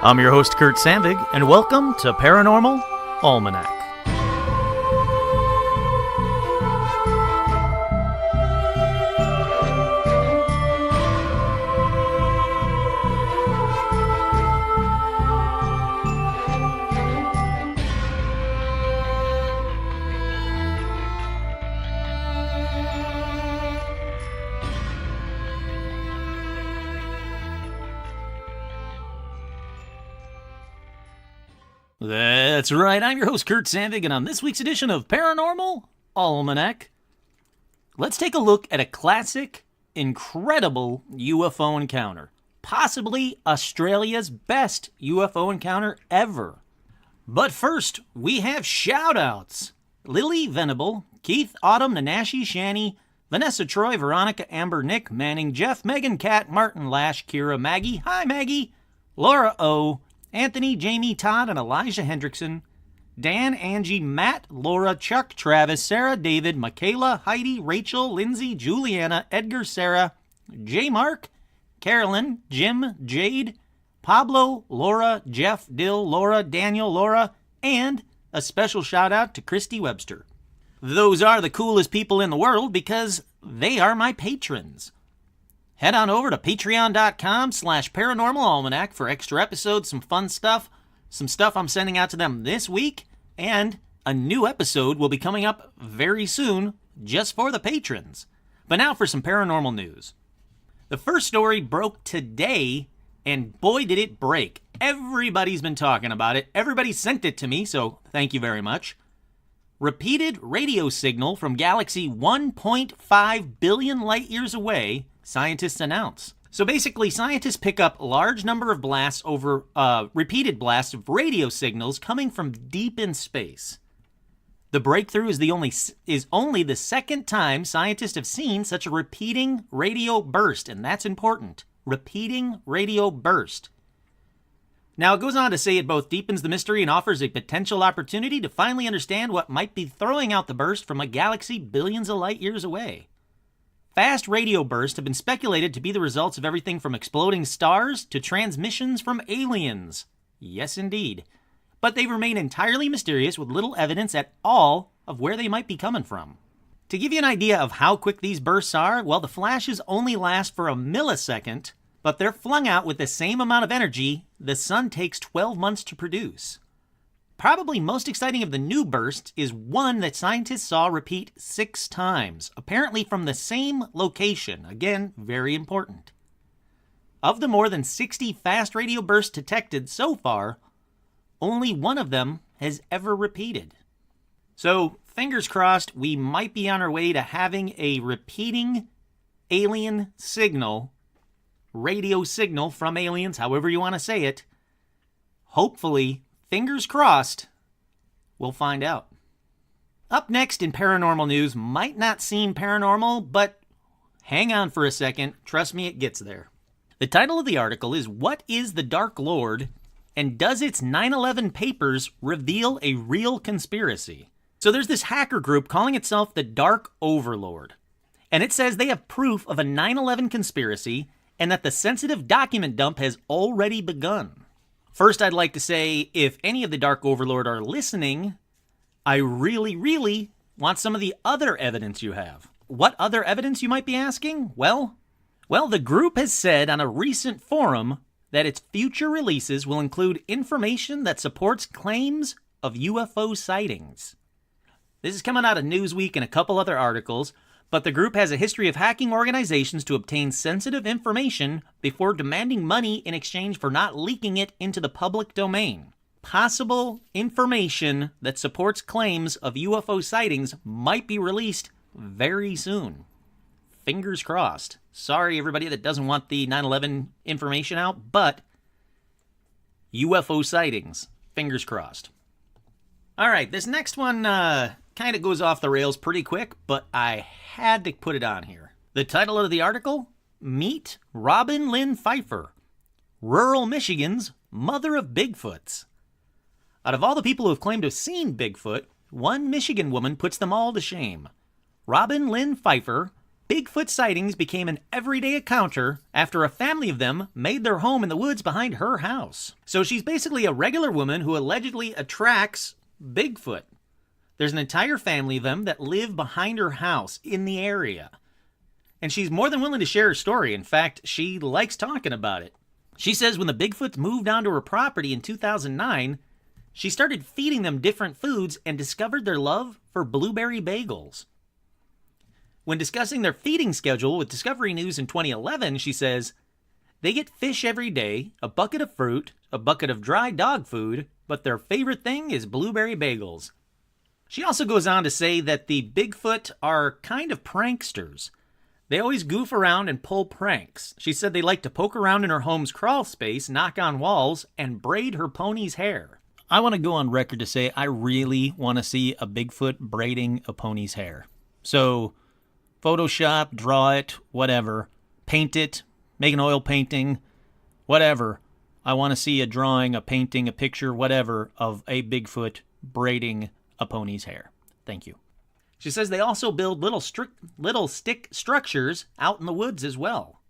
I'm your host, Kurt Sandvig, and welcome to Paranormal Almanac. That's right, I'm your host, Kurt Sandvig, and on this week's edition of Paranormal Almanac, let's take a look at a classic, incredible UFO encounter. Possibly Australia's best UFO encounter ever. But first, we have shout-outs. Lily Venable, Keith, Autumn, Nanashi, Shani, Vanessa, Troy, Veronica, Amber, Nick, Manning, Jeff, Megan, Kat, Martin, Lash, Kira, Maggie, hi Maggie, Laura O., Anthony, Jamie, Todd, and Elijah Hendrickson, Dan, Angie, Matt, Laura, Chuck, Travis, Sarah, David, Michaela, Heidi, Rachel, Lindsay, Juliana, Edgar, Sarah, J. Mark, Carolyn, Jim, Jade, Pablo, Laura, Jeff, Dill, Laura, Daniel, Laura, and a special shout out to Christy Webster. Those are the coolest people in the world because they are my patrons. Head on over to patreon.com/paranormalalmanac for extra episodes, some fun stuff, some stuff I'm sending out to them this week, and a new episode will be coming up very soon just for the patrons. But now for some paranormal news. The first story broke today, and boy did it break. Everybody's been talking about it. Everybody sent it to me, so thank you very much. Repeated radio signal from galaxy 1.5 billion light years away, scientists announce. So basically, scientists pick up a large number of blasts over repeated blasts of radio signals coming from deep in space. The breakthrough is only the second time scientists have seen such a repeating radio burst, and that's important. Repeating radio burst. Now, it goes on to say it both deepens the mystery and offers a potential opportunity to finally understand what might be throwing out the burst from a galaxy billions of light years away. Fast radio bursts have been speculated to be the results of everything from exploding stars to transmissions from aliens. Yes, indeed. But they remain entirely mysterious with little evidence at all of where they might be coming from. To give you an idea of how quick these bursts are, well, the flashes only last for a millisecond, but they're flung out with the same amount of energy the sun takes 12 months to produce. Probably most exciting of the new bursts is one that scientists saw repeat 6 times, apparently from the same location. Again, very important. Of the more than 60 fast radio bursts detected so far, only one of them has ever repeated. So, fingers crossed, we might be on our way to having a repeating alien signal, radio signal from aliens, however you want to say it. Hopefully, fingers crossed, we'll find out. Up next in paranormal news might not seem paranormal, but hang on for a second. Trust me, it gets there. The title of the article is What is the Dark Lord, and does its 9/11 papers reveal a real conspiracy? So there's this hacker group calling itself the Dark Overlord, and it says they have proof of a 9/11 conspiracy and that the sensitive document dump has already begun. First, I'd like to say, if any of the Dark Overlord are listening, I really, really want some of the other evidence you have. What other evidence, you might be asking? Well, the group has said on a recent forum that its future releases will include information that supports claims of UFO sightings. This is coming out of Newsweek and a couple other articles, but the group has a history of hacking organizations to obtain sensitive information before demanding money in exchange for not leaking it into the public domain. Possible information that supports claims of UFO sightings might be released very soon. Fingers crossed. Sorry, everybody that doesn't want the 9/11 information out, but UFO sightings. Fingers crossed. All right, this next one kind of goes off the rails pretty quick, but I had to put it on here. The title of the article, Meet Robin Lynn Pfeiffer, Rural Michigan's Mother of Bigfoots. Out of all the people who have claimed to have seen Bigfoot, one Michigan woman puts them all to shame. Robin Lynn Pfeiffer Bigfoot sightings became an everyday encounter after a family of them made their home in the woods behind her house. So she's basically a regular woman who allegedly attracts Bigfoot. There's an entire family of them that live behind her house in the area. And she's more than willing to share her story. In fact, she likes talking about it. She says when the Bigfoots moved onto her property in 2009, she started feeding them different foods and discovered their love for blueberry bagels. When discussing their feeding schedule with Discovery News in 2011, she says, they get fish every day, a bucket of fruit, a bucket of dry dog food, but their favorite thing is blueberry bagels. She also goes on to say that the Bigfoot are kind of pranksters. They always goof around and pull pranks. She said they like to poke around in her home's crawl space, knock on walls, and braid her pony's hair. I want to go on record to say I really want to see a Bigfoot braiding a pony's hair. So Photoshop, draw it, whatever, paint it, make an oil painting, whatever. I want to see a drawing, a painting, a picture, whatever, of a Bigfoot braiding a pony's hair. Thank you. She says they also build little stick structures out in the woods as well.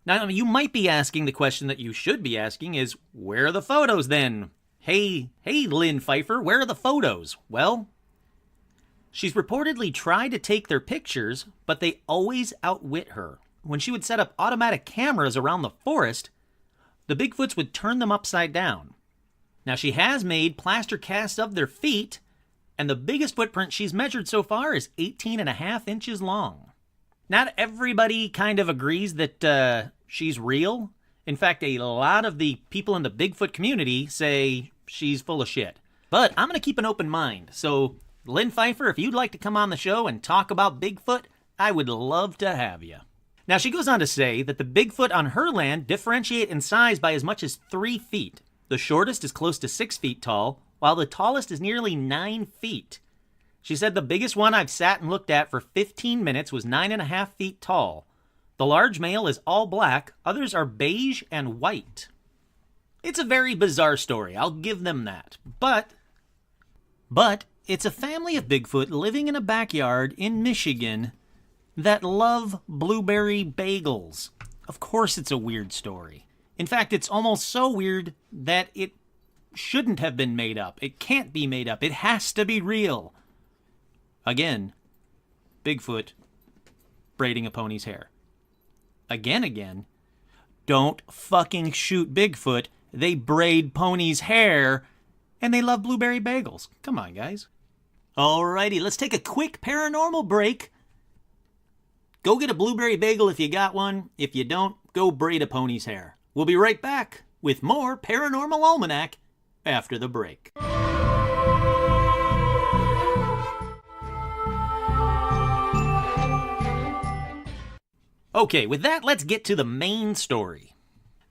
Now, you might be asking the question that you should be asking is, where are the photos then? Hey, Lynn Pfeiffer, where are the photos? Well, she's reportedly tried to take their pictures, but they always outwit her. When she would set up automatic cameras around the forest, the Bigfoots would turn them upside down. Now, she has made plaster casts of their feet, and the biggest footprint she's measured so far is 18.5 inches long. Not everybody kind of agrees that she's real. In fact, a lot of the people in the Bigfoot community say she's full of shit. But I'm going to keep an open mind, so Lynn Pfeiffer, if you'd like to come on the show and talk about Bigfoot, I would love to have you. Now, she goes on to say that the Bigfoot on her land differentiate in size by as much as 3 feet. The shortest is close to 6 feet tall, while the tallest is nearly 9 feet. She said the biggest one I've sat and looked at for 15 minutes was 9.5 feet tall. The large male is all black, others are beige and white. It's a very bizarre story, I'll give them that. But it's a family of Bigfoot living in a backyard in Michigan that love blueberry bagels. Of course it's a weird story. In fact, it's almost so weird that it shouldn't have been made up. It can't be made up. It has to be real. Again, Bigfoot braiding a pony's hair. Again, don't fucking shoot Bigfoot. They braid ponies' hair, and they love blueberry bagels. Come on, guys. Alrighty, let's take a quick paranormal break. Go get a blueberry bagel if you got one. If you don't, go braid a pony's hair. We'll be right back with more Paranormal Almanac after the break. Okay, with that, let's get to the main story.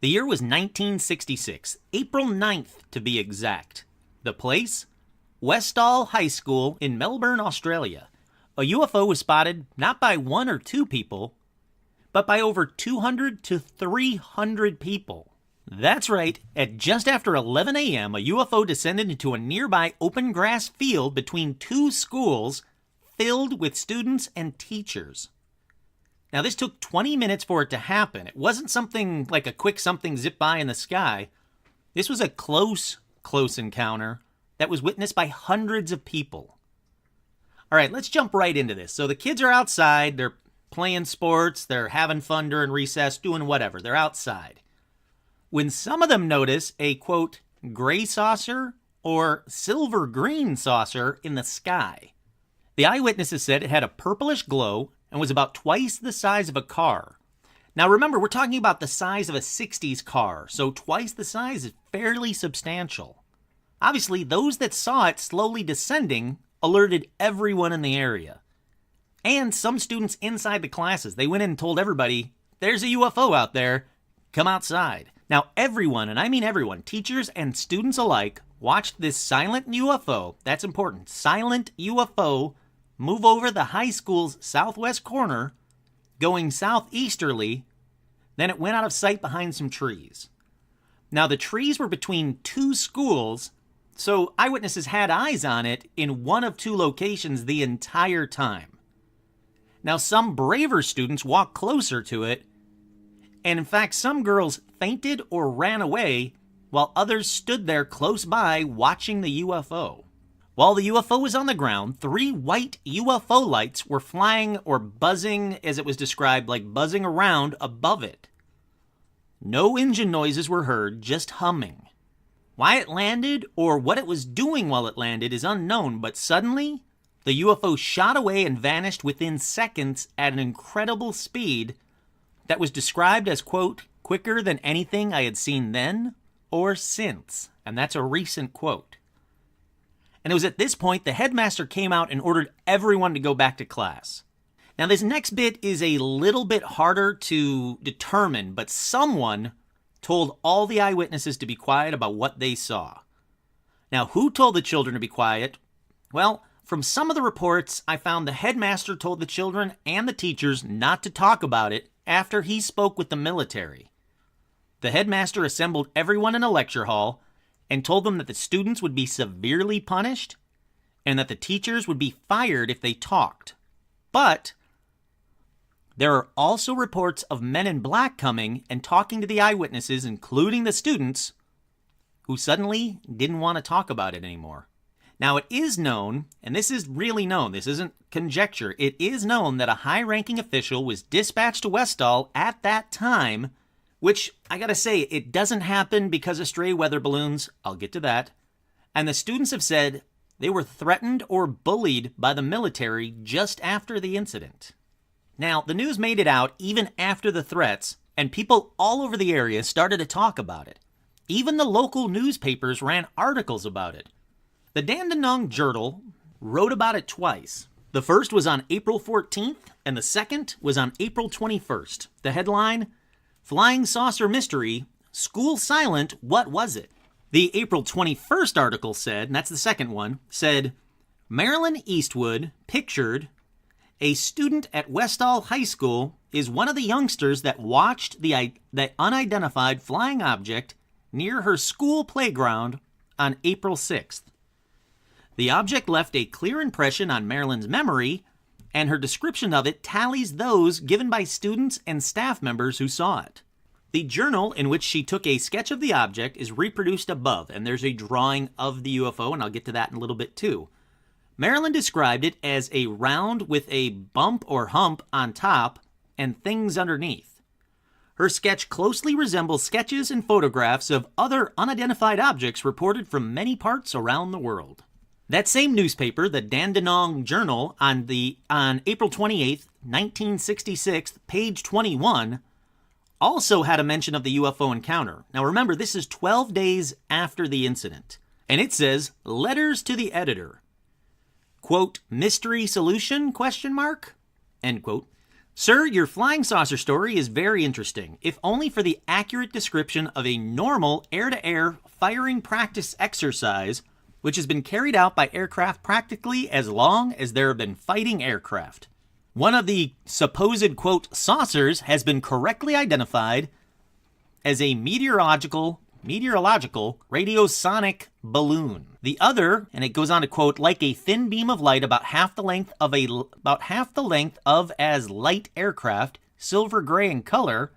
The year was 1966, April 9th to be exact. The place? Westall High School in Melbourne, Australia. A UFO was spotted not by 1 or 2 people, but by over 200 to 300 people. That's right, at just after 11 a.m., a UFO descended into a nearby open grass field between 2 schools filled with students and teachers. Now, this took 20 minutes for it to happen. It wasn't something like a quick something zip by in the sky. This was a close encounter that was witnessed by hundreds of people. All right, let's jump right into this. So the kids are outside, they're playing sports, they're having fun during recess, doing whatever. They're outside. When some of them notice a, quote, gray saucer or silver-green saucer in the sky. The eyewitnesses said it had a purplish glow and was about twice the size of a car. Now remember, we're talking about the size of a 60s car, so twice the size is fairly substantial. Obviously, those that saw it slowly descending alerted everyone in the area. And some students inside the classes, they went in and told everybody, there's a UFO out there, come outside. Now everyone, and I mean everyone, teachers and students alike, watched this silent UFO, that's important, silent UFO, move over the high school's southwest corner, going southeasterly, then it went out of sight behind some trees. Now the trees were between 2 schools, so eyewitnesses had eyes on it in one of 2 locations the entire time. Now, some braver students walked closer to it, and in fact, some girls fainted or ran away, while others stood there close by watching the UFO. While the UFO was on the ground, 3 white UFO lights were flying or buzzing, as it was described, like buzzing around above it. No engine noises were heard, just humming. Why it landed or what it was doing while it landed is unknown, but suddenly, the UFO shot away and vanished within seconds at an incredible speed that was described as, quote, quicker than anything I had seen then or since. And that's a recent quote. And it was at this point the headmaster came out and ordered everyone to go back to class. Now, this next bit is a little bit harder to determine, but someone told all the eyewitnesses to be quiet about what they saw. Now, who told the children to be quiet? Well, from some of the reports, I found the headmaster told the children and the teachers not to talk about it after he spoke with the military. The headmaster assembled everyone in a lecture hall and told them that the students would be severely punished and that the teachers would be fired if they talked. But there are also reports of men in black coming and talking to the eyewitnesses, including the students, who suddenly didn't want to talk about it anymore. Now, it is known, and this is really known, this isn't conjecture, it is known that a high-ranking official was dispatched to Westall at that time, which, I gotta say, it doesn't happen because of stray weather balloons. I'll get to that. And the students have said they were threatened or bullied by the military just after the incident. Now, the news made it out even after the threats, and people all over the area started to talk about it. Even the local newspapers ran articles about it. The Dandenong Journal wrote about it twice. The first was on April 14th, and the second was on April 21st. The headline, Flying Saucer Mystery, School Silent, What Was It? The April 21st article said, and that's the second one, said, Marilyn Eastwood pictured a student at Westall High School is one of the youngsters that watched the unidentified flying object near her school playground on April 6th. The object left a clear impression on Marilyn's memory, and her description of it tallies those given by students and staff members who saw it. The journal in which she took a sketch of the object is reproduced above, and there's a drawing of the UFO, and I'll get to that in a little bit too. Marilyn described it as a round with a bump or hump on top and things underneath. Her sketch closely resembles sketches and photographs of other unidentified objects reported from many parts around the world. That same newspaper, the Dandenong Journal, on April 28th, 1966, page 21, also had a mention of the UFO encounter. Now remember, this is 12 days after the incident. And it says, letters to the editor. Quote, mystery solution, question mark? End quote. Sir, your flying saucer story is very interesting, if only for the accurate description of a normal air-to-air firing practice exercise which has been carried out by aircraft practically as long as there have been fighting aircraft. One of the supposed, quote, saucers has been correctly identified as a meteorological radiosonic balloon. The other, and it goes on to quote, like a thin beam of light about half the length of as light aircraft, silver gray in color,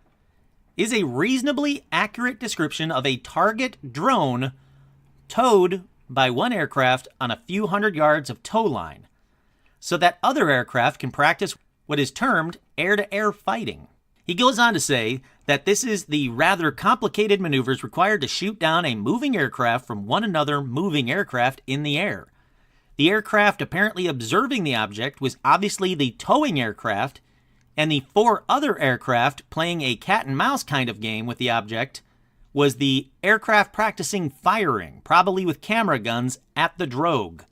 is a reasonably accurate description of a target drone towed by one aircraft on a few hundred yards of tow line, so that other aircraft can practice what is termed air-to-air fighting. He goes on to say that this is the rather complicated maneuvers required to shoot down a moving aircraft from one another moving aircraft in the air. The aircraft apparently observing the object was obviously the towing aircraft, and the 4 other aircraft playing a cat-and-mouse kind of game with the object was the aircraft practicing firing, probably with camera guns, at the drogue.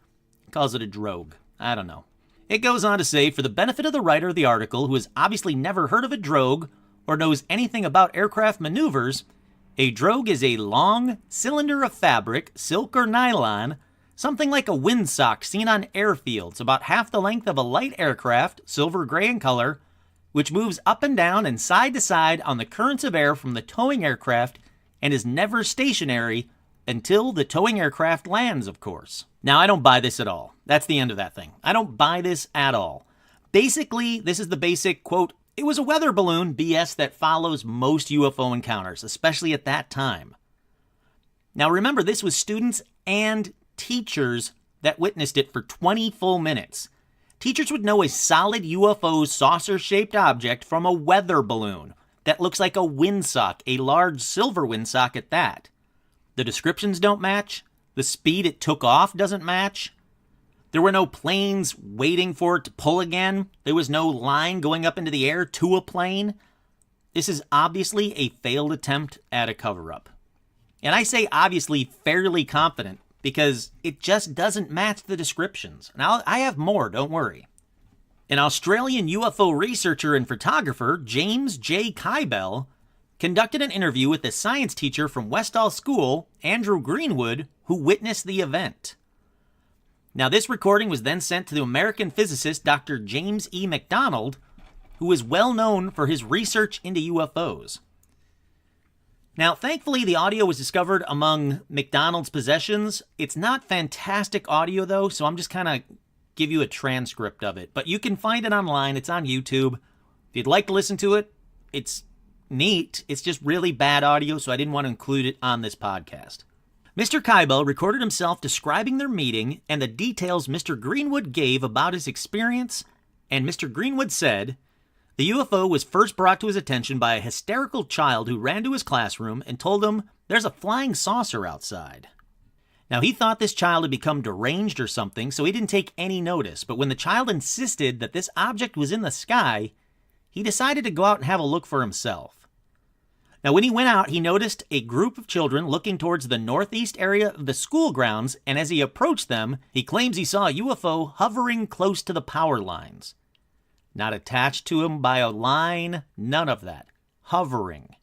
He calls it a drogue. I don't know. It goes on to say, for the benefit of the writer of the article, who has obviously never heard of a drogue or knows anything about aircraft maneuvers, a drogue is a long cylinder of fabric, silk or nylon, something like a windsock seen on airfields, about half the length of a light aircraft, silver gray in color, which moves up and down and side to side on the currents of air from the towing aircraft and is never stationary until the towing aircraft lands, of course. Now, I don't buy this at all. That's the end of that thing. I don't buy this at all. Basically, this is the basic, quote, "It was a weather balloon" BS that follows most UFO encounters, especially at that time. Now remember, this was students and teachers that witnessed it for 20 full minutes. Teachers would know a solid UFO saucer-shaped object from a weather balloon that looks like a windsock, a large silver windsock at that. The descriptions don't match. The speed it took off doesn't match. There were no planes waiting for it to pull again. There was no line going up into the air to a plane. This is obviously a failed attempt at a cover-up. And I say obviously fairly confident because it just doesn't match the descriptions. Now, I have more, don't worry. An Australian UFO researcher and photographer, James J. Kybell, conducted an interview with a science teacher from Westall School, Andrew Greenwood, who witnessed the event. Now, this recording was then sent to the American physicist Dr. James E. McDonald, who is well known for his research into UFOs. Now, thankfully, the audio was discovered among McDonald's possessions. It's not fantastic audio, though, so I'm just kind of give you a transcript of it. But you can find it online. It's on YouTube. If you'd like to listen to it, it's neat. It's just really bad audio, so I didn't want to include it on this podcast. Mr. Kybell recorded himself describing their meeting and the details Mr. Greenwood gave about his experience, and Mr. Greenwood said, "The UFO was first brought to his attention by a hysterical child who ran to his classroom and told him there's a flying saucer outside. Now, he thought this child had become deranged or something, so he didn't take any notice, but when the child insisted that this object was in the sky, he decided to go out and have a look for himself. Now, when he went out, he noticed a group of children looking towards the northeast area of the school grounds, and as he approached them, he claims he saw a UFO hovering close to the power lines. Not attached to him by a line, none of that. Hovering.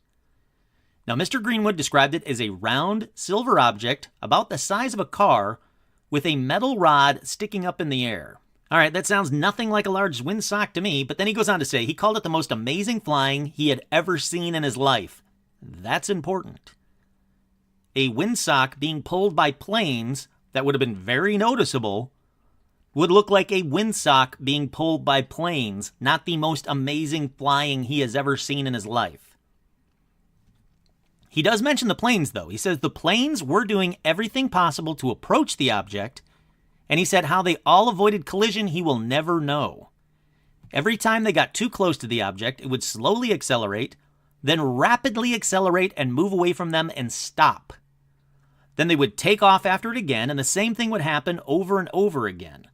Now, Mr. Greenwood described it as a round, silver object about the size of a car with a metal rod sticking up in the air. All right, that sounds nothing like a large windsock to me, but then he goes on to say he called it the most amazing flying he had ever seen in his life. That's important. A windsock being pulled by planes that would have been very noticeable would look like a windsock being pulled by planes, not the most amazing flying he has ever seen in his life. He does mention the planes, though. He says the planes were doing everything possible to approach the object, and he said how they all avoided collision he will never know. Every time they got too close to the object, it would slowly accelerate, then rapidly accelerate and move away from them and stop. Then they would take off after it again, and the same thing would happen over and over again.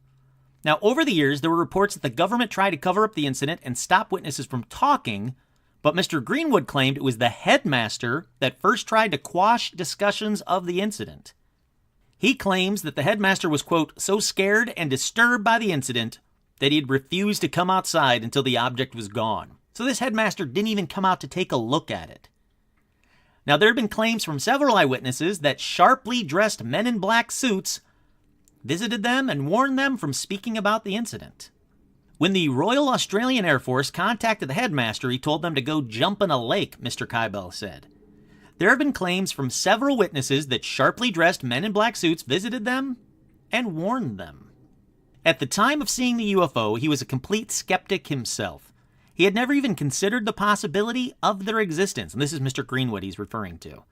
Now, over the years, there were reports that the government tried to cover up the incident and stop witnesses from talking, but Mr. Greenwood claimed it was the headmaster that first tried to quash discussions of the incident. He claims that the headmaster was, quote, so scared and disturbed by the incident that he'd refused to come outside until the object was gone. So this headmaster didn't even come out to take a look at it. Now, there have been claims from several eyewitnesses that sharply dressed men in black suits visited them and warned them from speaking about the incident. When the Royal Australian Air Force contacted the headmaster, he told them to go jump in a lake, Mr. Kybell said. There have been claims from several witnesses that sharply dressed men in black suits visited them and warned them. At the time of seeing the UFO, he was a complete skeptic himself. He had never even considered the possibility of their existence, and this is Mr. Greenwood he's referring to.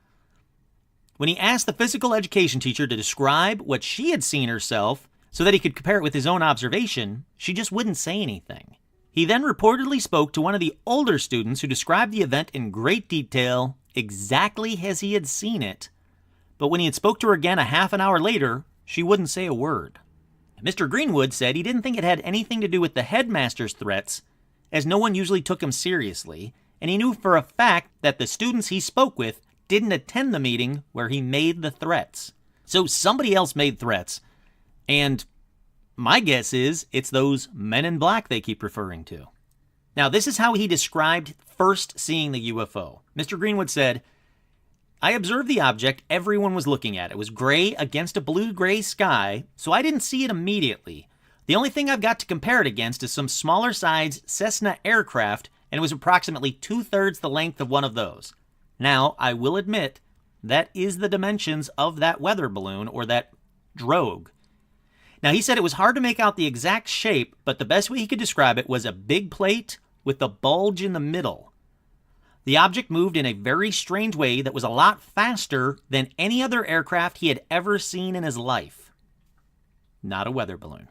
When he asked the physical education teacher to describe what she had seen herself so that he could compare it with his own observation, she just wouldn't say anything. He then reportedly spoke to one of the older students who described the event in great detail, exactly as he had seen it, but when he had spoke to her again a half an hour later, she wouldn't say a word. Mr. Greenwood said he didn't think it had anything to do with the headmaster's threats, as no one usually took him seriously, and he knew for a fact that the students he spoke with didn't attend the meeting where he made the threats. So somebody else made threats, and my guess is it's those men in black they keep referring to. Now, this is how he described first seeing the UFO. Mr. Greenwood said, I observed the object everyone was looking at. It was gray against a blue-gray sky, so I didn't see it immediately. The only thing I've got to compare it against is some smaller-sized Cessna aircraft, and it was approximately 2/3 the length of one of those. Now, I will admit, that is the dimensions of that weather balloon, or that drogue. Now, he said it was hard to make out the exact shape, but the best way he could describe it was a big plate with a bulge in the middle. The object moved in a very strange way that was a lot faster than any other aircraft he had ever seen in his life. Not a weather balloon.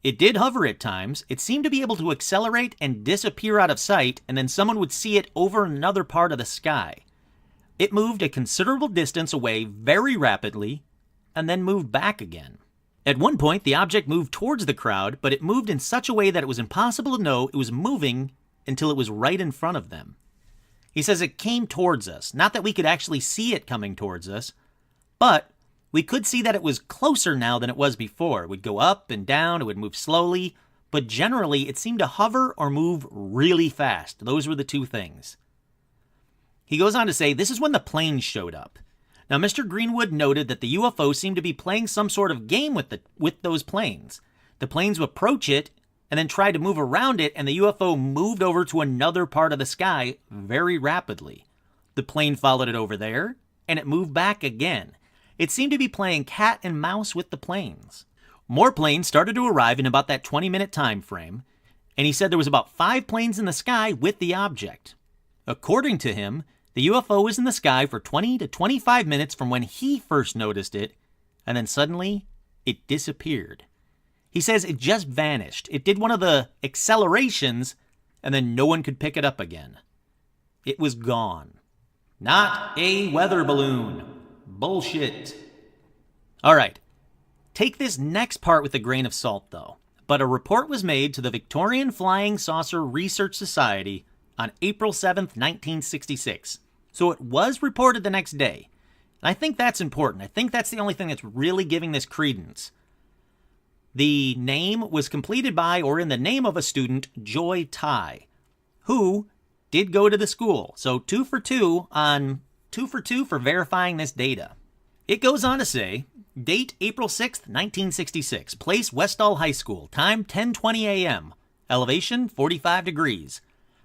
It did hover at times. It seemed to be able to accelerate and disappear out of sight, and then someone would see it over another part of the sky. It moved a considerable distance away very rapidly, and then moved back again. At one point, the object moved towards the crowd, but it moved in such a way that it was impossible to know it was moving until it was right in front of them. He says it came towards us. Not that we could actually see it coming towards us, but we could see that it was closer now than it was before. It would go up and down, it would move slowly, but generally it seemed to hover or move really fast. Those were the two things. He goes on to say, this is when the planes showed up. Now, Mr. Greenwood noted that the UFO seemed to be playing some sort of game with those planes. The planes would approach it and then try to move around it, and the UFO moved over to another part of the sky very rapidly. The plane followed it over there, and it moved back again. It seemed to be playing cat and mouse with the planes. More planes started to arrive in about that 20-minute time frame, and he said there was about 5 planes in the sky with the object. According to him, the UFO was in the sky for 20 to 25 minutes from when he first noticed it, and then suddenly, it disappeared. He says it just vanished. It did one of the accelerations, and then no one could pick it up again. It was gone. Not a weather balloon. Bullshit. All right. Take this next part with a grain of salt, though. But a report was made to the Victorian Flying Saucer Research Society on April 7th, 1966. So it was reported the next day. And I think that's important. I think that's the only thing that's really giving this credence. The name was completed by, or in the name of, a student, Joy Tai, who did go to the school. So 2 for 2 for verifying this data. It goes on to say, date April 6th, 1966, place Westall High School, time 10:20 a.m., elevation 45 degrees.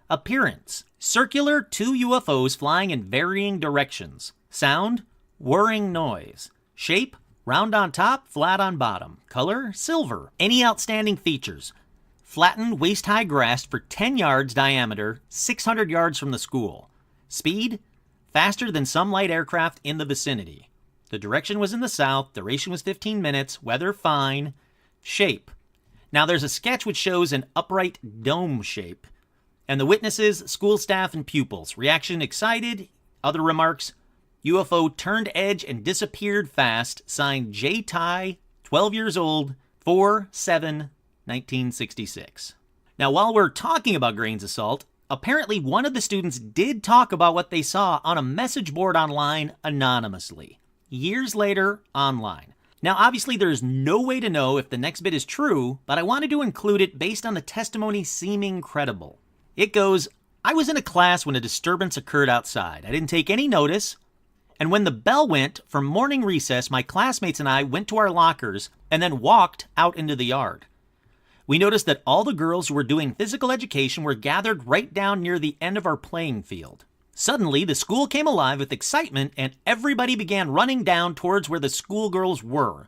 Appearance, circular 2 UFOs flying in varying directions. Sound, whirring noise. Shape, round on top, flat on bottom. Color, silver. Any outstanding features? Flattened waist-high grass for 10 yards diameter, 600 yards from the school. Speed, faster than some light aircraft in the vicinity. The direction was in the south, duration was 15 minutes, weather fine. Shape. Now there's a sketch which shows an upright dome shape. And the witnesses, school staff, and pupils. Reaction excited. Other remarks. UFO turned edge and disappeared fast. Signed J. Tai, 12 years old, 4/7/1966. Now while we're talking about grains of salt, apparently one of the students did talk about what they saw on a message board online anonymously. Years later, online. Now obviously there's no way to know if the next bit is true, but I wanted to include it based on the testimony seeming credible. It goes, I was in a class when a disturbance occurred outside. I didn't take any notice, and when the bell went for morning recess, my classmates and I went to our lockers and then walked out into the yard. We noticed that all the girls who were doing physical education were gathered right down near the end of our playing field. Suddenly, the school came alive with excitement and everybody began running down towards where the schoolgirls were.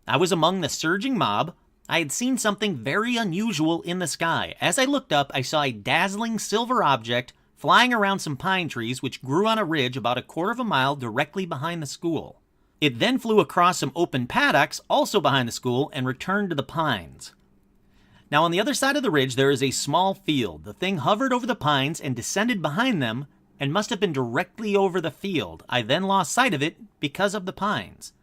I was among the surging mob. I had seen something very unusual in the sky. As I looked up, I saw a dazzling silver object flying around some pine trees which grew on a ridge about a quarter of a mile directly behind the school. It then flew across some open paddocks also behind the school and returned to the pines. Now on the other side of the ridge there is a small field. The thing hovered over the pines and descended behind them and must have been directly over the field. I then lost sight of it because of the pines.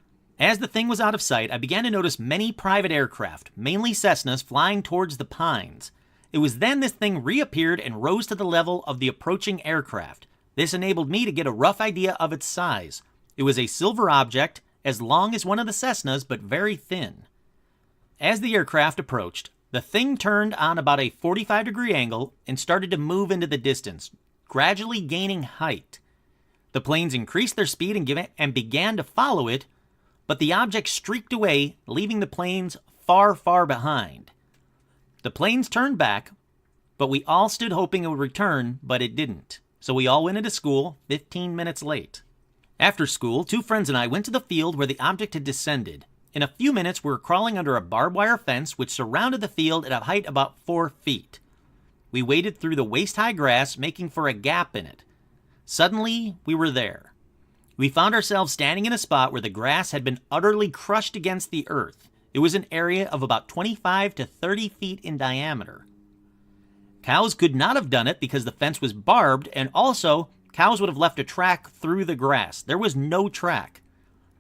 As the thing was out of sight, I began to notice many private aircraft, mainly Cessnas, flying towards the pines. It was then this thing reappeared and rose to the level of the approaching aircraft. This enabled me to get a rough idea of its size. It was a silver object, as long as one of the Cessnas, but very thin. As the aircraft approached, the thing turned on about a 45-degree angle and started to move into the distance, gradually gaining height. The planes increased their speed and began to follow it, but the object streaked away, leaving the planes far, far behind. The planes turned back, but we all stood hoping it would return, but it didn't. So we all went into school 15 minutes late. After school, 2 friends and I went to the field where the object had descended. In a few minutes, we were crawling under a barbed wire fence which surrounded the field at a height about 4 feet. We waded through the waist-high grass, making for a gap in it. Suddenly, we were there. We found ourselves standing in a spot where the grass had been utterly crushed against the earth. It was an area of about 25 to 30 feet in diameter. Cows could not have done it because the fence was barbed, and also, cows would have left a track through the grass. There was no track.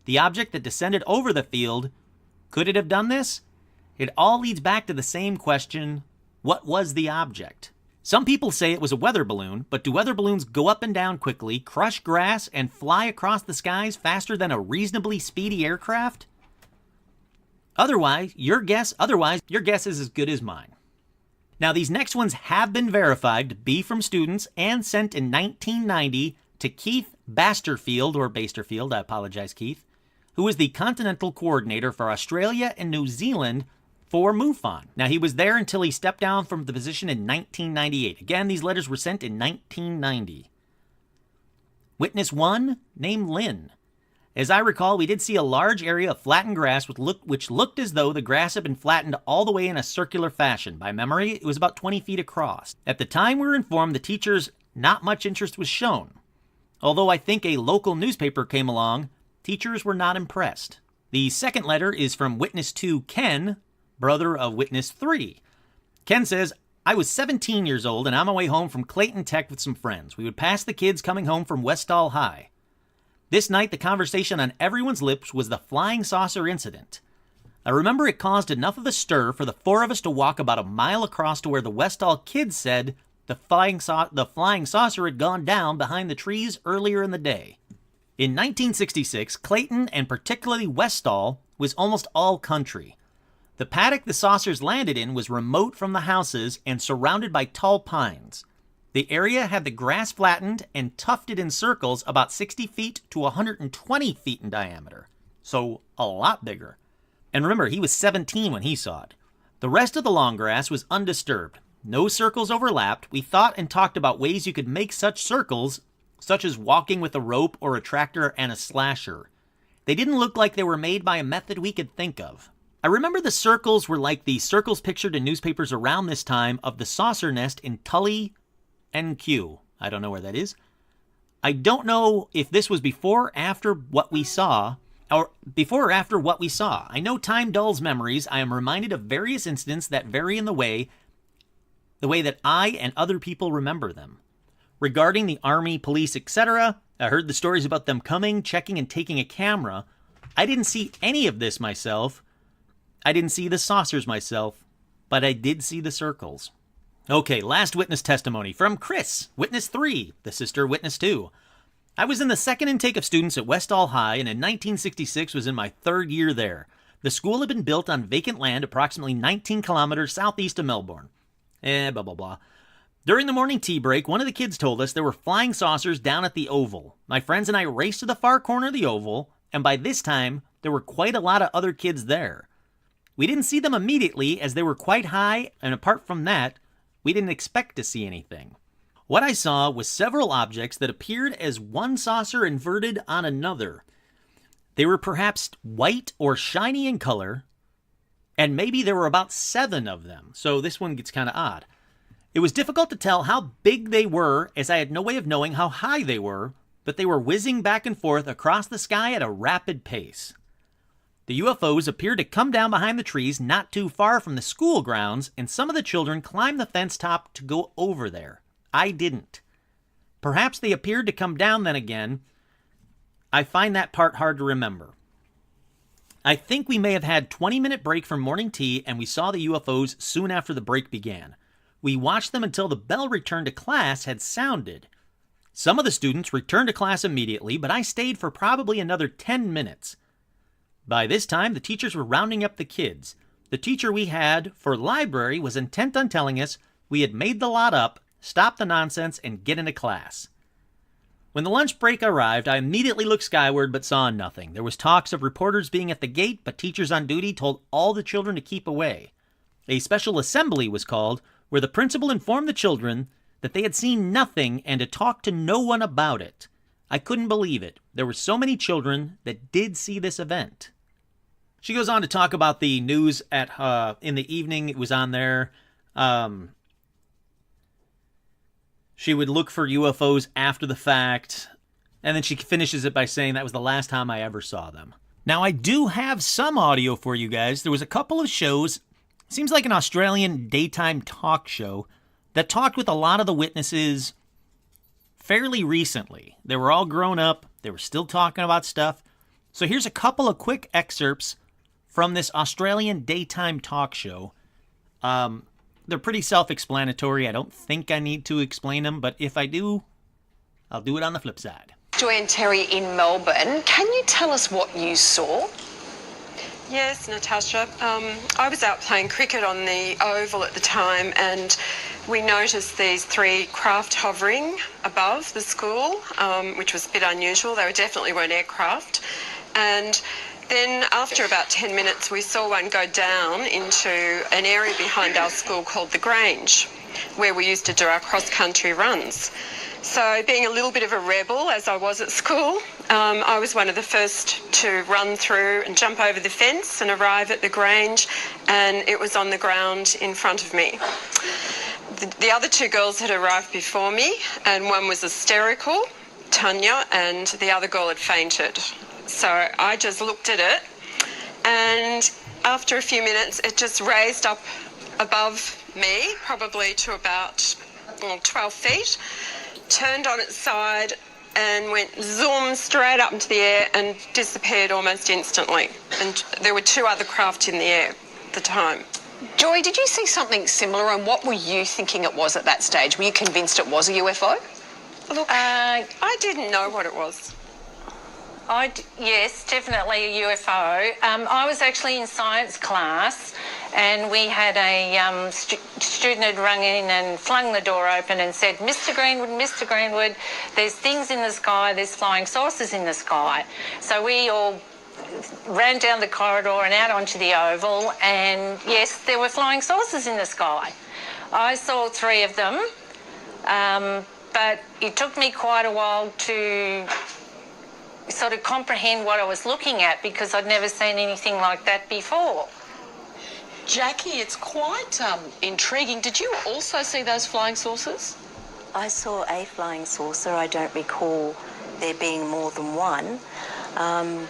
The object that descended over the field, could it have done this? It all leads back to the same question, what was the object? Some people say it was a weather balloon, but do weather balloons go up and down quickly, crush grass, and fly across the skies faster than a reasonably speedy aircraft? Otherwise, your guess is as good as mine. Now, these next ones have been verified to be from students and sent in 1990 to Keith Basterfield, or Basterfield, I apologize, Keith, who was the Continental Coordinator for Australia and New Zealand for MUFON. Now, he was there until he stepped down from the position in 1998. Again, these letters were sent in 1990. Witness 1, named Lynn. As I recall, we did see a large area of flattened grass which looked as though the grass had been flattened all the way in a circular fashion. By memory, it was about 20 feet across. At the time, we were informed the teachers not much interest was shown. Although I think a local newspaper came along, teachers were not impressed. The second letter is from Witness 2, Ken, brother of Witness 3. Ken says, I was 17 years old and on my way home from Clayton Tech with some friends. We would pass the kids coming home from Westall High. This night, the conversation on everyone's lips was the flying saucer incident. I remember it caused enough of a stir for the four of us to walk about a mile across to where the Westall kids said the flying saucer had gone down behind the trees earlier in the day. In 1966, Clayton, and particularly Westall, was almost all country. The paddock the saucers landed in was remote from the houses and surrounded by tall pines. The area had the grass flattened and tufted in circles about 60 feet to 120 feet in diameter. So, a lot bigger. And remember, he was 17 when he saw it. The rest of the long grass was undisturbed. No circles overlapped. We thought and talked about ways you could make such circles, such as walking with a rope or a tractor and a slasher. They didn't look like they were made by a method we could think of. I remember the circles were like the circles pictured in newspapers around this time of the saucer nest in Tully, NQ. I don't know where that is. I don't know if this was before or after what we saw, or before or after what we saw. I know time dulls memories. I am reminded of various incidents that vary in the way that I and other people remember them. Regarding the army, police, etc., I heard the stories about them coming, checking, and taking a camera. I didn't see any of this myself. I didn't see the saucers myself, but I did see the circles. Okay, last witness testimony from Chris, Witness 3, the sister Witness 2. I was in the second intake of students at Westall High, and in 1966 was in my third year there. The school had been built on vacant land approximately 19 kilometers southeast of Melbourne. Blah, blah, blah. During the morning tea break, one of the kids told us there were flying saucers down at the oval. My friends and I raced to the far corner of the oval, and by this time, there were quite a lot of other kids there. We didn't see them immediately as they were quite high, and apart from that, we didn't expect to see anything. What I saw was several objects that appeared as one saucer inverted on another. They were perhaps white or shiny in color, and maybe there were about 7 of them, so this one gets kind of odd. It was difficult to tell how big they were, as I had no way of knowing how high they were, but they were whizzing back and forth across the sky at a rapid pace. The UFOs appeared to come down behind the trees not too far from the school grounds, and some of the children climbed the fence top to go over there. I didn't. Perhaps they appeared to come down then again. I find that part hard to remember. I think we may have had 20-minute break from morning tea, and we saw the UFOs soon after the break began. We watched them until the bell return to class had sounded. Some of the students returned to class immediately, but I stayed for probably another 10 minutes. By this time, the teachers were rounding up the kids. The teacher we had for library was intent on telling us we had made the lot up, stop the nonsense, and get into class. When the lunch break arrived, I immediately looked skyward but saw nothing. There was talks of reporters being at the gate, but teachers on duty told all the children to keep away. A special assembly was called, where the principal informed the children that they had seen nothing and to talk to no one about it. I couldn't believe it. There were so many children that did see this event. She goes on to talk about the news at in the evening. It was on there. She would look for UFOs after the fact, and then she finishes it by saying that was the last time I ever saw them. Now, I do have some audio for you guys. There was a couple of shows, seems like an Australian daytime talk show, that talked with a lot of the witnesses fairly recently. They were all grown up. They were still talking about stuff. So here's a couple of quick excerpts from this Australian daytime talk show. They're pretty self-explanatory. I don't think I need to explain them, but if I do, I'll do it on the flip side. Joanne Terry in Melbourne. Can you tell us what you saw? Yes, Natasha. I was out playing cricket on the oval at the time, and we noticed these 3 craft hovering above the school, which was a bit unusual. They definitely weren't aircraft. And then after about 10 minutes, we saw one go down into an area behind our school called the Grange, where we used to do our cross-country runs. So being a little bit of a rebel, as I was at school, I was one of the first to run through and jump over the fence and arrive at the Grange, and it was on the ground in front of me. The other 2 girls had arrived before me, and one was hysterical, Tanya, and the other girl had fainted. So I just looked at it, and after a few minutes, it just raised up above me, probably to about 12 feet, turned on its side and went zoom straight up into the air and disappeared almost instantly. And there were 2 other craft in the air at the time. Joy, did you see something similar, and what were you thinking it was at that stage? Were you convinced it was a UFO? Look, I didn't know what it was. Yes, definitely a UFO. I was actually in science class, and we had a student had rung in and flung the door open and said, Mr. Greenwood, there's things in the sky, there's flying saucers in the sky. So we all ran down the corridor and out onto the oval, and yes, there were flying saucers in the sky. I saw 3 of them, but it took me quite a while to sort of comprehend what I was looking at, because I'd never seen anything like that before. Jackie, it's quite intriguing. Did you also see those flying saucers? I saw a flying saucer. I don't recall there being more than one.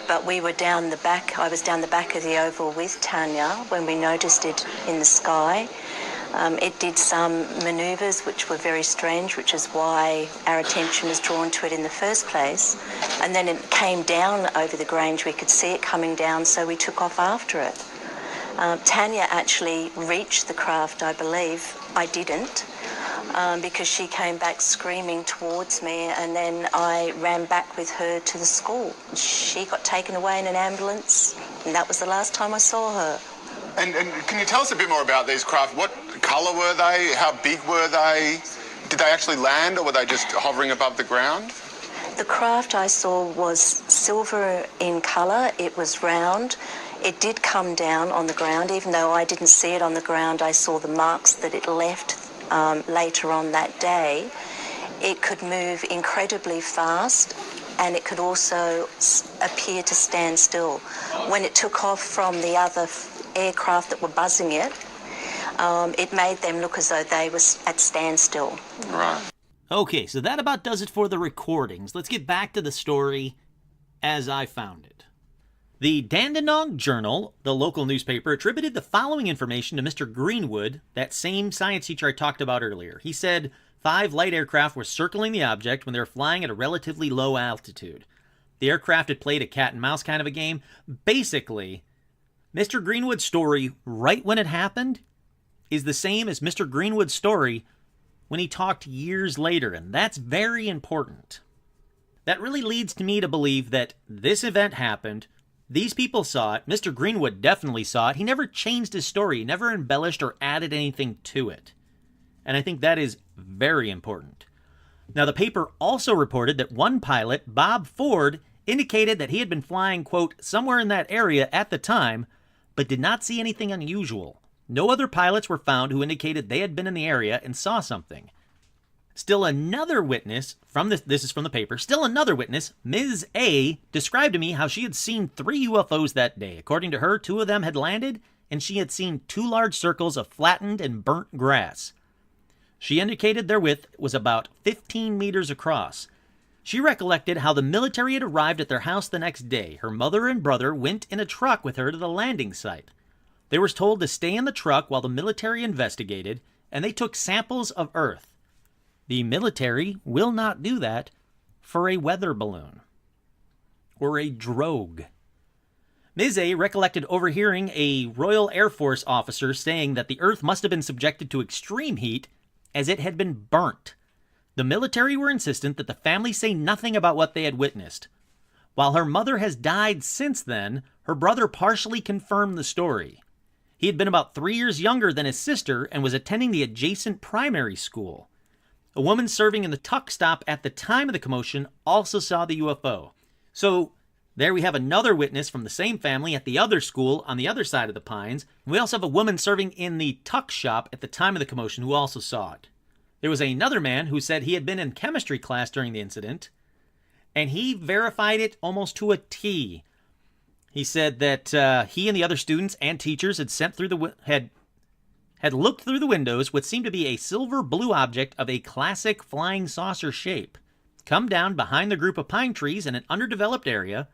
But we were down the back. I was down the back of the oval with Tanya when we noticed it in the sky. It did some manoeuvres which were very strange, which is why our attention was drawn to it in the first place. And then it came down over the Grange. We could see it coming down, so we took off after it. Tanya actually reached the craft, I believe. I didn't, because she came back screaming towards me, and then I ran back with her to the school. She got taken away in an ambulance, and that was the last time I saw her. And can you tell us a bit more about these craft? What colour were they? How big were they? Did they actually land, or were they just hovering above the ground? The craft I saw was silver in colour. It was round. It did come down on the ground. Even though I didn't see it on the ground, I saw the marks that it left later on that day. It could move incredibly fast, and it could also appear to stand still. When it took off from the other aircraft that were buzzing it, it made them look as though they were at standstill. Right. Okay, so that about does it for the recordings. Let's get back to the story as I found it. The Dandenong Journal, the local newspaper, attributed the following information to Mr. Greenwood, that same science teacher I talked about earlier. He said 5 light aircraft were circling the object when they were flying at a relatively low altitude. The aircraft had played a cat and mouse kind of a game. Basically, Mr. Greenwood's story right when it happened is the same as Mr. Greenwood's story when he talked years later, and that's very important. That really leads to me to believe that this event happened, these people saw it, Mr. Greenwood definitely saw it, he never changed his story, he never embellished or added anything to it. And I think that is very important. Now, the paper also reported that one pilot, Bob Ford, indicated that he had been flying, quote, somewhere in that area at the time, but did not see anything unusual. No other pilots were found who indicated they had been in the area and saw something. Still another witness, this is from the paper, still another witness, Ms. A, described to me how she had seen 3 UFOs that day. According to her, 2 of them had landed, and she had seen 2 large circles of flattened and burnt grass. She indicated their width was about 15 meters across. She recollected how the military had arrived at their house the next day. Her mother and brother went in a truck with her to the landing site. They were told to stay in the truck while the military investigated, and they took samples of Earth. The military will not do that for a weather balloon or a drogue. Ms. A recollected overhearing a Royal Air Force officer saying that the Earth must have been subjected to extreme heat as it had been burnt. The military were insistent that the family say nothing about what they had witnessed. While her mother has died since then, her brother partially confirmed the story. He had been about 3 years younger than his sister and was attending the adjacent primary school. A woman serving in the tuck stop at the time of the commotion also saw the UFO. So there we have another witness from the same family at the other school on the other side of the pines. We also have a woman serving in the tuck shop at the time of the commotion who also saw it. There was another man who said he had been in chemistry class during the incident, and he verified it almost to a T. He said that he and the other students and teachers had looked through the windows what seemed to be a silver blue object of a classic flying saucer shape come down behind the group of pine trees in an underdeveloped area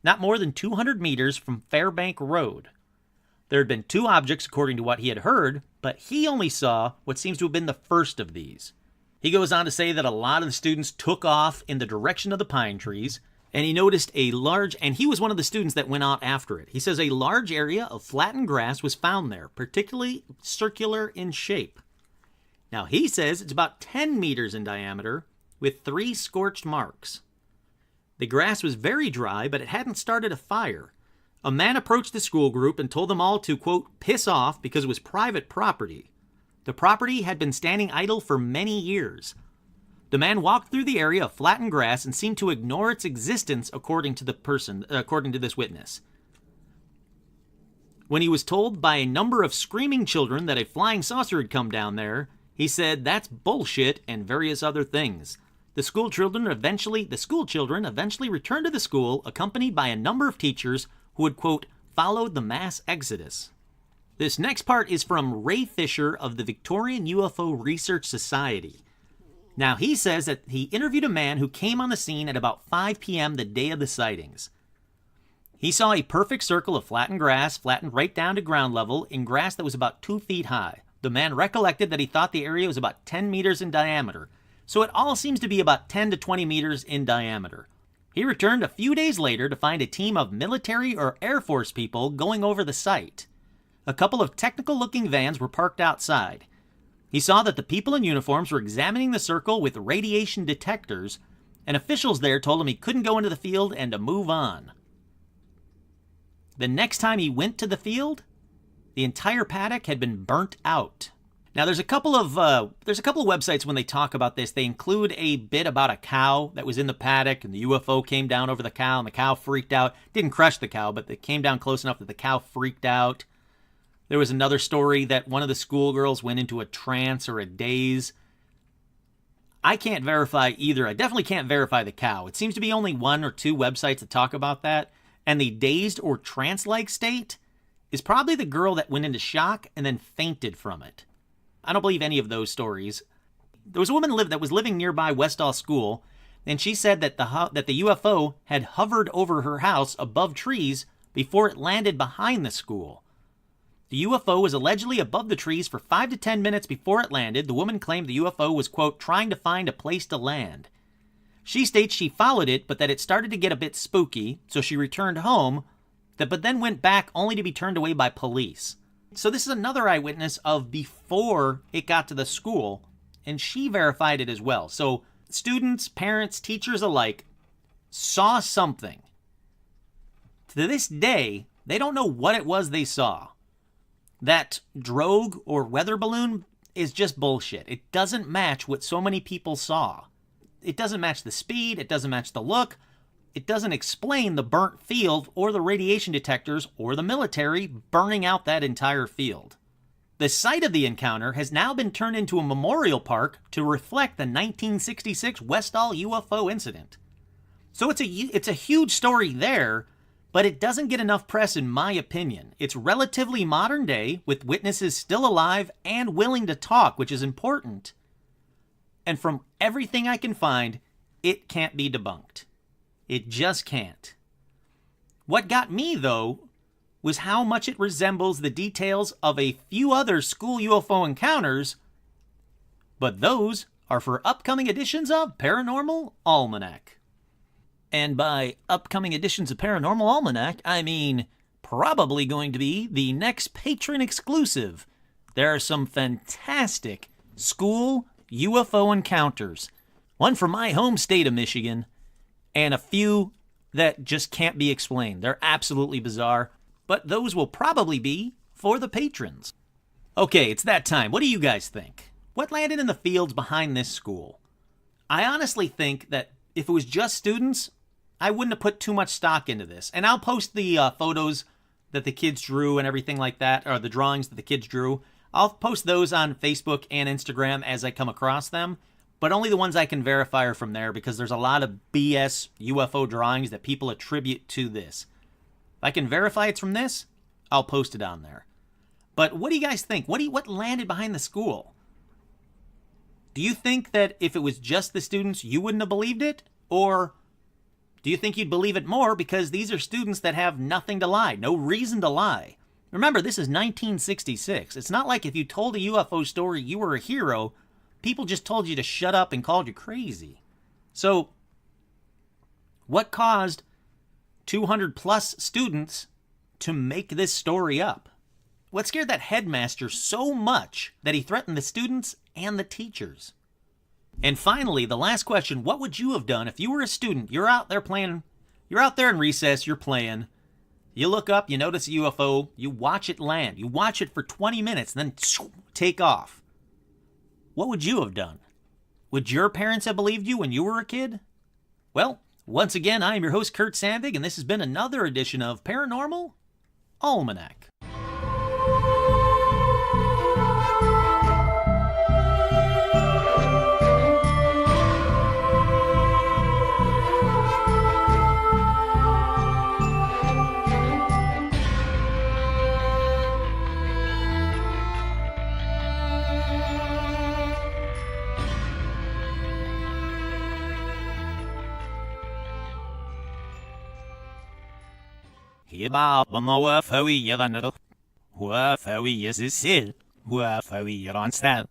not more than 200 meters from Fairbank Road. There had been 2 objects according to what he had heard, but he only saw what seems to have been the first of these. He goes on to say that a lot of the students took off in the direction of the pine trees, and he noticed and he was one of the students that went out after it. He says a large area of flattened grass was found there, particularly circular in shape. Now he says it's about 10 meters in diameter with 3 scorched marks. The grass was very dry, but it hadn't started a fire. A man approached the school group and told them all to, quote, piss off because it was private property. The property had been standing idle for many years. The man walked through the area of flattened grass and seemed to ignore its existence, according to this witness. When he was told by a number of screaming children that a flying saucer had come down there, he said that's bullshit and various other things. The school children eventually returned to the school, accompanied by a number of teachers who had, quote, followed the mass exodus. This next part is from Ray Fisher of the Victorian UFO Research Society. Now, he says that he interviewed a man who came on the scene at about 5 p.m. the day of the sightings. He saw a perfect circle of flattened grass, flattened right down to ground level, in grass that was about 2 feet high. The man recollected that he thought the area was about 10 meters in diameter, so it all seems to be about 10 to 20 meters in diameter. He returned a few days later to find a team of military or Air Force people going over the site. A couple of technical-looking vans were parked outside. He saw that the people in uniforms were examining the circle with radiation detectors, and officials there told him he couldn't go into the field and to move on. The next time he went to the field, the entire paddock had been burnt out. Now, there's a couple of websites when they talk about this. They include a bit about a cow that was in the paddock, and the UFO came down over the cow, and the cow freaked out. Didn't crush the cow, but it came down close enough that the cow freaked out. There was another story that one of the schoolgirls went into a trance or a daze. I can't verify either. I definitely can't verify the cow. It seems to be only 1 or 2 websites that talk about that. And the dazed or trance-like state is probably the girl that went into shock and then fainted from it. I don't believe any of those stories. There was a woman that was living nearby Westall School, and she said that the UFO had hovered over her house above trees before it landed behind the school. The UFO was allegedly above the trees for 5 to 10 minutes before it landed. The woman claimed the UFO was, quote, trying to find a place to land. She states she followed it, but that it started to get a bit spooky, so she returned home, but then went back only to be turned away by police. So this is another eyewitness of before it got to the school, and she verified it as well. So students, parents, teachers alike saw something. To this day, they don't know what it was they saw. That drogue or weather balloon is just bullshit. It doesn't match what so many people saw. It doesn't match the speed. It doesn't match the look. It doesn't explain the burnt field or the radiation detectors or the military burning out that entire field. The site of the encounter has now been turned into a memorial park to reflect the 1966 Westall UFO incident. So it's a huge story there, but it doesn't get enough press in my opinion. It's relatively modern day, with witnesses still alive and willing to talk, which is important. And from everything I can find, it can't be debunked. It just can't. What got me, though, was how much it resembles the details of a few other school UFO encounters, but those are for upcoming editions of Paranormal Almanac. And by upcoming editions of Paranormal Almanac, I mean probably going to be the next patron exclusive. There are some fantastic school UFO encounters. One from my home state of Michigan, and a few that just can't be explained. They're absolutely bizarre, but those will probably be for the patrons. Okay, it's that time. What do you guys think? What landed in the fields behind this school? I honestly think that if it was just students, I wouldn't have put too much stock into this. And I'll post the photos that the kids drew and everything like that, or the drawings that the kids drew. I'll post those on Facebook and Instagram as I come across them, but only the ones I can verify are from there, because there's a lot of BS UFO drawings that people attribute to this. If I can verify it's from this, I'll post it on there. But what do you guys think? What landed behind the school? Do you think that if it was just the students, you wouldn't have believed it? Or do you think you'd believe it more because these are students that have nothing to lie, no reason to lie? Remember, this is 1966. It's not like if you told a UFO story, you were a hero. People just told you to shut up and called you crazy. So, what caused 200 plus students to make this story up? What scared that headmaster so much that he threatened the students and the teachers? And finally, the last question, what would you have done if you were a student? You're out there playing, you're out there in recess, you're playing, you look up, you notice a UFO, you watch it land, you watch it for 20 minutes, then take off. What would you have done? Would your parents have believed you when you were a kid? Well, once again, I am your host, Kurt Sandvig, and this has been another edition of Paranormal Almanac. Hiba bama wa fawi yadanado. Wa fawi yasisir. Wa fawi yaranstad.